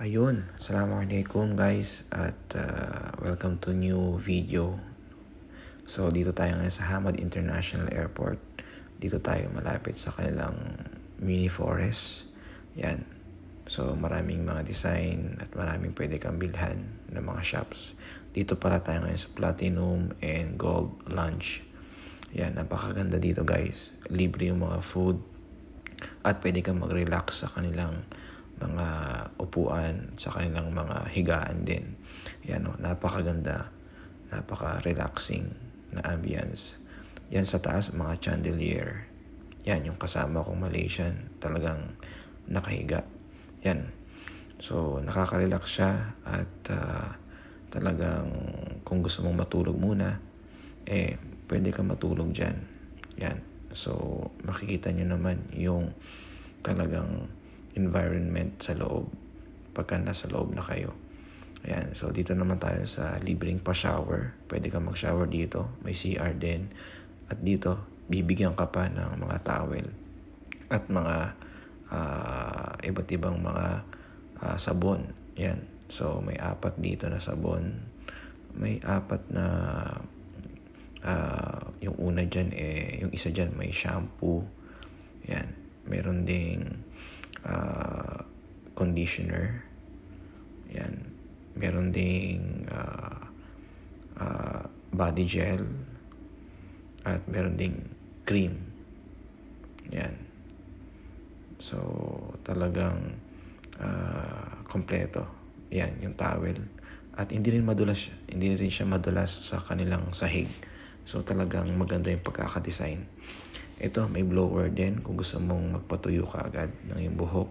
Ayun, Assalamualaikum guys at welcome to new video. So dito tayo ngayon sa Hamad International Airport. Dito tayo malapit sa kanilang mini forest. Yan. So maraming mga design at maraming pwede kang bilhan ng mga shops. Dito pala tayo ngayon sa Platinum and Gold Lounge. Yan, napakaganda dito guys. Libre yung mga food at pwede kang mag-relax sa kanilang mga upuan, sa kanilang mga higaan din. Yan o, napakaganda, napaka-relaxing na ambience. Yan sa taas, mga chandelier. Yan, yung kasama kong Malaysian, talagang nakahiga. Yan. So, nakaka-relax siya at talagang kung gusto mong matulog muna, pwede kang matulog dyan. Yan. So, makikita nyo naman yung talagang environment sa loob pagka nasa loob na kayo. Ayan. So, dito naman tayo sa libreng pa-shower. Pwede kang mag-shower dito. May CR din. At dito, bibigyan ka pa ng mga towel at mga iba't ibang mga sabon. Yan. So, may 4 dito na sabon. May 4 na yung una dyan, yung isa dyan may shampoo. Yan. Meron ding conditioner. Yan. Meron ding body gel. At meron ding cream. Yan. So, talagang kompleto. Yan, yung towel. At hindi rin siya madulas sa kanilang sahig. So, talagang maganda yung pagkakadesign. Ito, may blower din kung gusto mong magpatuyo ka agad ng iyong buhok.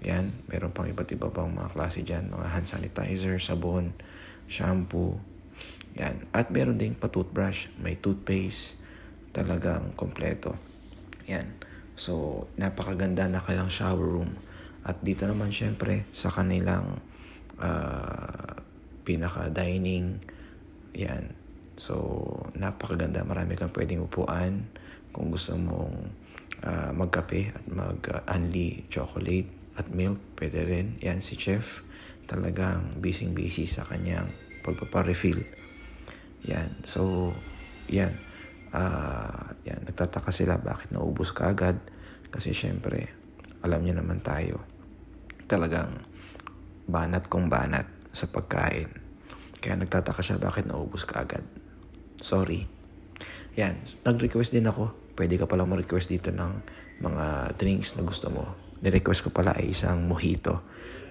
Yan, meron pang iba't iba pang mga klase dyan. Mga hand sanitizer, sabon, shampoo. Yan. At meron ding pa-toothbrush, may toothpaste. Talagang kompleto. Yan. So, napakaganda na kanilang shower room. At dito naman syempre sa kanilang pinaka-dining. Yan. So, napakaganda. Marami kang pwedeng upuan. Kung gusto mong magkape at mag-unli chocolate at milk, pwede rin. Yan, si Chef. Talagang busy sa kanyang pagpaparefill. Yan. So, yan. Yan. Nagtataka sila bakit naubos ka agad. Kasi syempre, alam niyo naman tayo. Talagang banat kung banat sa pagkain. Kaya nagtataka siya bakit naubos ka agad. Sorry. Yan. Nag-request din ako. Pwede ka pala ma-request dito ng mga drinks na gusto mo. Ni-request ko pala ay isang mojito.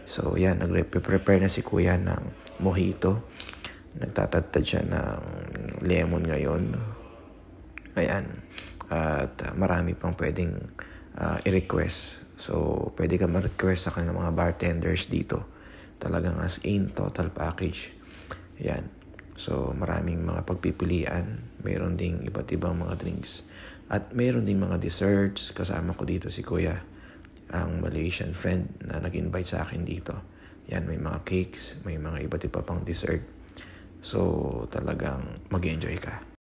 So, yan. Nag-prepare na si Kuya ng mojito. Nagtatadtad siya ng lemon ngayon. Ayan. At marami pang pwedeng i-request. So, pwede ka ma-request sa kanilang mga bartenders dito. Talagang as in, total package. Ayan. So, maraming mga pagpipilian. Mayroon ding iba't ibang mga drinks. At mayroon ding mga desserts. Kasama ko dito si Kuya, ang Malaysian friend na nag-invite sa akin dito. Yan, may mga cakes, may mga iba't iba pang dessert. So, talagang mag-enjoy ka.